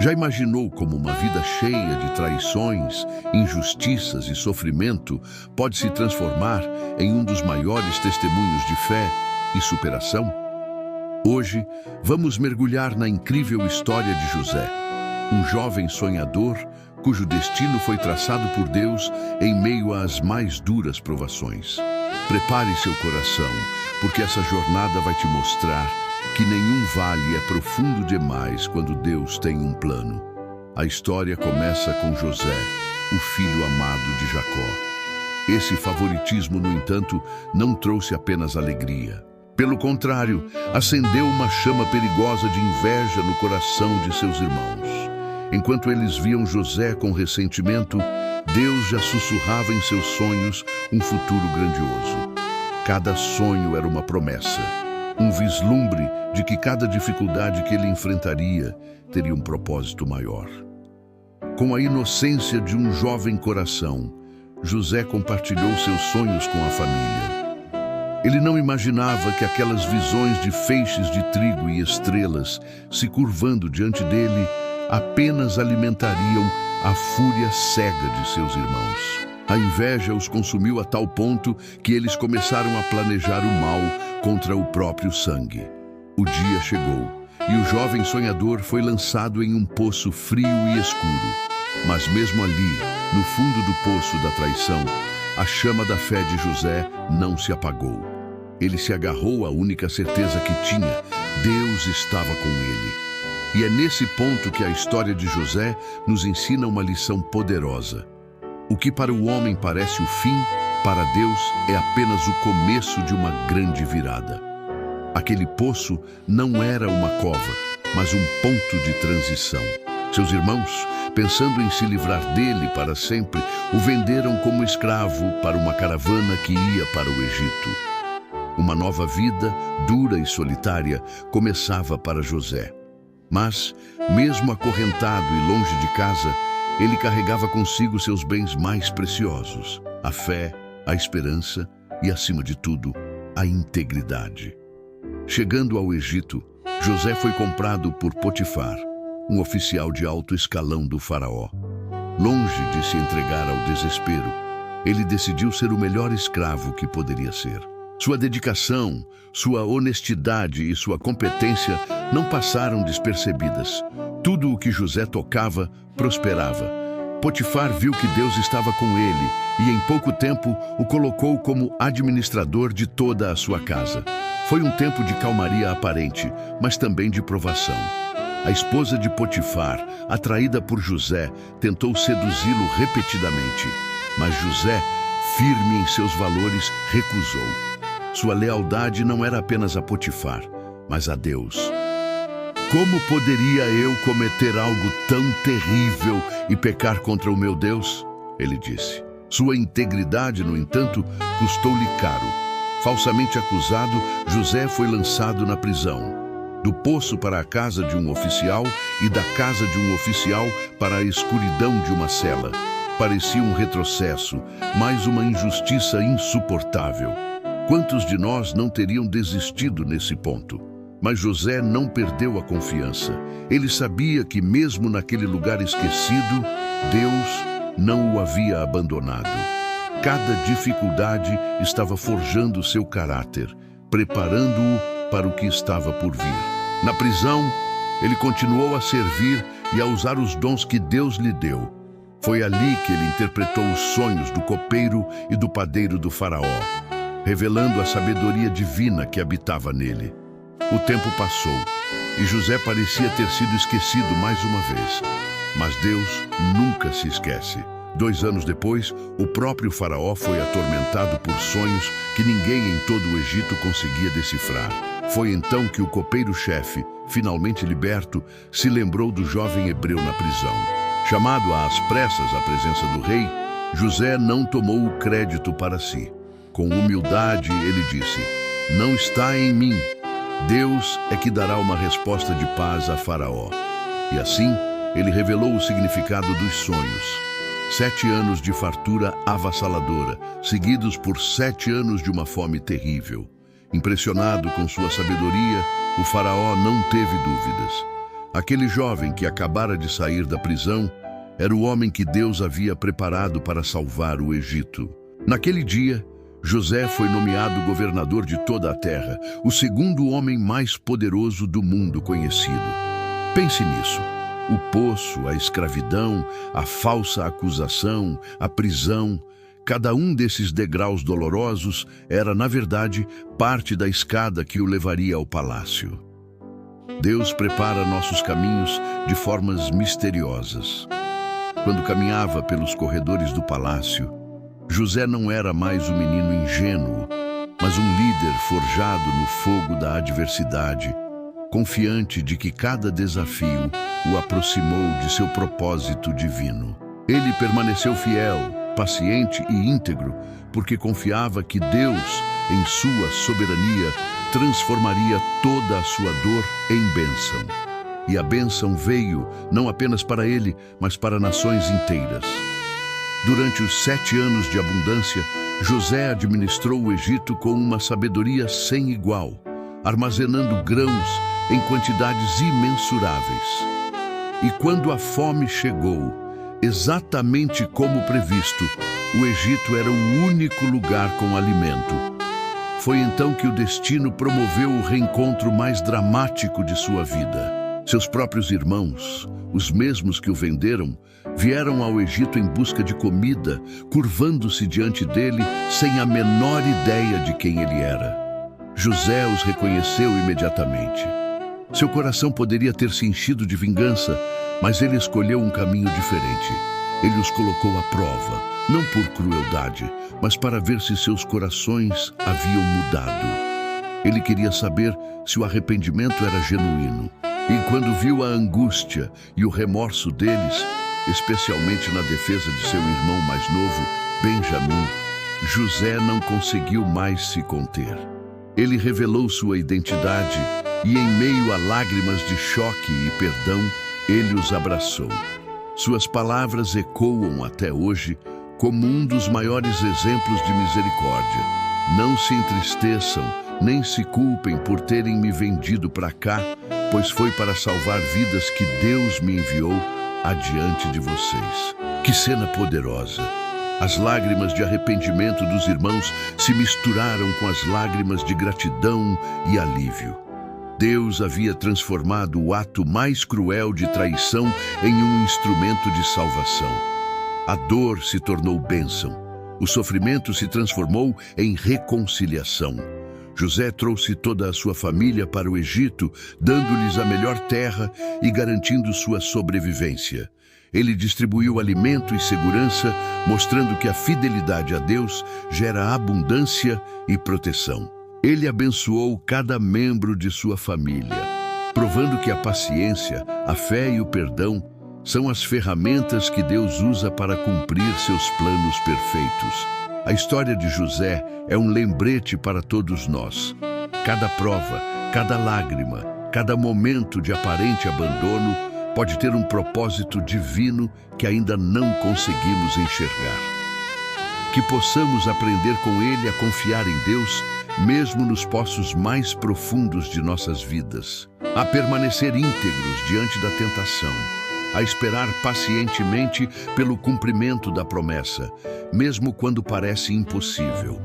Já imaginou como uma vida cheia de traições, injustiças e sofrimento pode se transformar em um dos maiores testemunhos de fé e superação? Hoje, vamos mergulhar na incrível história de José, um jovem sonhador cujo destino foi traçado por Deus em meio às mais duras provações. Prepare seu coração, porque essa jornada vai te mostrar que nenhum vale é profundo demais quando Deus tem um plano. A história começa com José, o filho amado de Jacó. Esse favoritismo, no entanto, não trouxe apenas alegria. Pelo contrário, acendeu uma chama perigosa de inveja no coração de seus irmãos. Enquanto eles viam José com ressentimento, Deus já sussurrava em seus sonhos um futuro grandioso. Cada sonho era uma promessa, um vislumbre de que cada dificuldade que ele enfrentaria teria um propósito maior. Com a inocência de um jovem coração, José compartilhou seus sonhos com a família. Ele não imaginava que aquelas visões de feixes de trigo e estrelas se curvando diante dele apenas alimentariam a fúria cega de seus irmãos. A inveja os consumiu a tal ponto que eles começaram a planejar o mal contra o próprio sangue. O dia chegou e o jovem sonhador foi lançado em um poço frio e escuro. Mas mesmo ali, no fundo do poço da traição, a chama da fé de José não se apagou. Ele se agarrou à única certeza que tinha: Deus estava com ele. E é nesse ponto que a história de José nos ensina uma lição poderosa. O que para o homem parece o fim, para Deus é apenas o começo de uma grande virada. Aquele poço não era uma cova, mas um ponto de transição. Seus irmãos, pensando em se livrar dele para sempre, o venderam como escravo para uma caravana que ia para o Egito. Uma nova vida, dura e solitária, começava para José. Mas, mesmo acorrentado e longe de casa, ele carregava consigo seus bens mais preciosos: a fé, a esperança e, acima de tudo, a integridade. Chegando ao Egito, José foi comprado por Potifar, um oficial de alto escalão do faraó. Longe de se entregar ao desespero, ele decidiu ser o melhor escravo que poderia ser. Sua dedicação, sua honestidade e sua competência não passaram despercebidas. Tudo o que José tocava prosperava. Potifar viu que Deus estava com ele e em pouco tempo o colocou como administrador de toda a sua casa. Foi um tempo de calmaria aparente, mas também de provação. A esposa de Potifar, atraída por José, tentou seduzi-lo repetidamente, mas José, firme em seus valores, recusou. Sua lealdade não era apenas a Potifar, mas a Deus. Como poderia eu cometer algo tão terrível e pecar contra o meu Deus? Ele disse. Sua integridade, no entanto, custou-lhe caro. Falsamente acusado, José foi lançado na prisão. Do poço para a casa de um oficial e da casa de um oficial para a escuridão de uma cela. Parecia um retrocesso, mais uma injustiça insuportável. Quantos de nós não teriam desistido nesse ponto? Mas José não perdeu a confiança. Ele sabia que mesmo naquele lugar esquecido, Deus não o havia abandonado. Cada dificuldade estava forjando seu caráter, preparando-o para o que estava por vir. Na prisão, ele continuou a servir e a usar os dons que Deus lhe deu. Foi ali que ele interpretou os sonhos do copeiro e do padeiro do faraó, revelando a sabedoria divina que habitava nele. O tempo passou e José parecia ter sido esquecido mais uma vez. Mas Deus nunca se esquece. 2 anos depois, o próprio faraó foi atormentado por sonhos que ninguém em todo o Egito conseguia decifrar. Foi então que o copeiro-chefe, finalmente liberto, se lembrou do jovem hebreu na prisão. Chamado às pressas à presença do rei, José não tomou o crédito para si. Com humildade, ele disse: "Não está em mim. Deus é que dará uma resposta de paz a Faraó." E assim, ele revelou o significado dos sonhos. 7 anos de fartura avassaladora, seguidos por 7 anos de uma fome terrível. Impressionado com sua sabedoria, o faraó não teve dúvidas. Aquele jovem que acabara de sair da prisão era o homem que Deus havia preparado para salvar o Egito. Naquele dia, José foi nomeado governador de toda a terra, o segundo homem mais poderoso do mundo conhecido. Pense nisso. O poço, a escravidão, a falsa acusação, a prisão, cada um desses degraus dolorosos era, na verdade, parte da escada que o levaria ao palácio. Deus prepara nossos caminhos de formas misteriosas. Quando caminhava pelos corredores do palácio, José não era mais um menino ingênuo, mas um líder forjado no fogo da adversidade, confiante de que cada desafio o aproximou de seu propósito divino. Ele permaneceu fiel, paciente e íntegro, porque confiava que Deus, em sua soberania, transformaria toda a sua dor em bênção. E a bênção veio não apenas para ele, mas para nações inteiras. Durante os 7 anos de abundância, José administrou o Egito com uma sabedoria sem igual, armazenando grãos em quantidades imensuráveis. E quando a fome chegou, exatamente como previsto, o Egito era o único lugar com alimento. Foi então que o destino promoveu o reencontro mais dramático de sua vida. Seus próprios irmãos, os mesmos que o venderam, vieram ao Egito em busca de comida, curvando-se diante dele sem a menor ideia de quem ele era. José os reconheceu imediatamente. Seu coração poderia ter se enchido de vingança, mas ele escolheu um caminho diferente. Ele os colocou à prova, não por crueldade, mas para ver se seus corações haviam mudado. Ele queria saber se o arrependimento era genuíno. E quando viu a angústia e o remorso deles, especialmente na defesa de seu irmão mais novo, Benjamim, José não conseguiu mais se conter. Ele revelou sua identidade e, em meio a lágrimas de choque e perdão, ele os abraçou. Suas palavras ecoam até hoje como um dos maiores exemplos de misericórdia. Não se entristeçam, nem se culpem por terem me vendido para cá, pois foi para salvar vidas que Deus me enviou adiante de vocês. Que cena poderosa! As lágrimas de arrependimento dos irmãos se misturaram com as lágrimas de gratidão e alívio. Deus havia transformado o ato mais cruel de traição em um instrumento de salvação. A dor se tornou bênção. O sofrimento se transformou em reconciliação. José trouxe toda a sua família para o Egito, dando-lhes a melhor terra e garantindo sua sobrevivência. Ele distribuiu alimento e segurança, mostrando que a fidelidade a Deus gera abundância e proteção. Ele abençoou cada membro de sua família, provando que a paciência, a fé e o perdão são as ferramentas que Deus usa para cumprir seus planos perfeitos. A história de José é um lembrete para todos nós. Cada prova, cada lágrima, cada momento de aparente abandono pode ter um propósito divino que ainda não conseguimos enxergar. Que possamos aprender com ele a confiar em Deus, mesmo nos poços mais profundos de nossas vidas, a permanecer íntegros diante da tentação, a esperar pacientemente pelo cumprimento da promessa, mesmo quando parece impossível,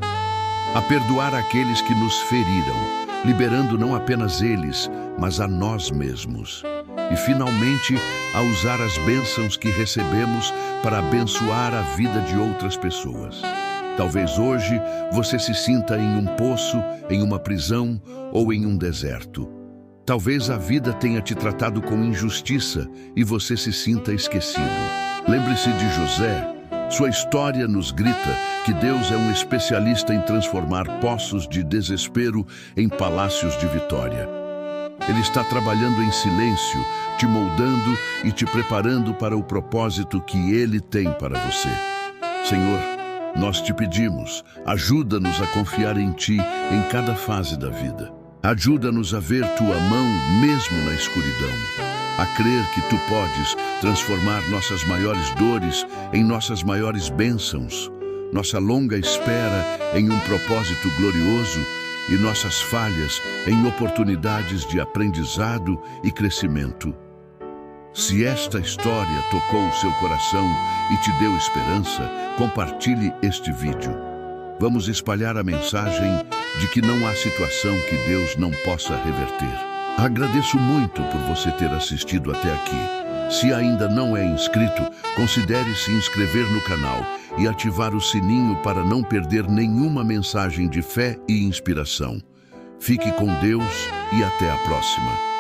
a perdoar aqueles que nos feriram, liberando não apenas eles, mas a nós mesmos, e finalmente a usar as bênçãos que recebemos para abençoar a vida de outras pessoas. Talvez hoje você se sinta em um poço, em uma prisão ou em um deserto. Talvez a vida tenha te tratado com injustiça e você se sinta esquecido. Lembre-se de José. Sua história nos grita que Deus é um especialista em transformar poços de desespero em palácios de vitória. Ele está trabalhando em silêncio, te moldando e te preparando para o propósito que Ele tem para você. Senhor, nós te pedimos, ajuda-nos a confiar em Ti em cada fase da vida. Ajuda-nos a ver Tua mão mesmo na escuridão, a crer que Tu podes transformar nossas maiores dores em nossas maiores bênçãos, nossa longa espera em um propósito glorioso e nossas falhas em oportunidades de aprendizado e crescimento. Se esta história tocou o seu coração e te deu esperança, compartilhe este vídeo. Vamos espalhar a mensagem de que não há situação que Deus não possa reverter. Agradeço muito por você ter assistido até aqui. Se ainda não é inscrito, considere se inscrever no canal e ativar o sininho para não perder nenhuma mensagem de fé e inspiração. Fique com Deus e até a próxima.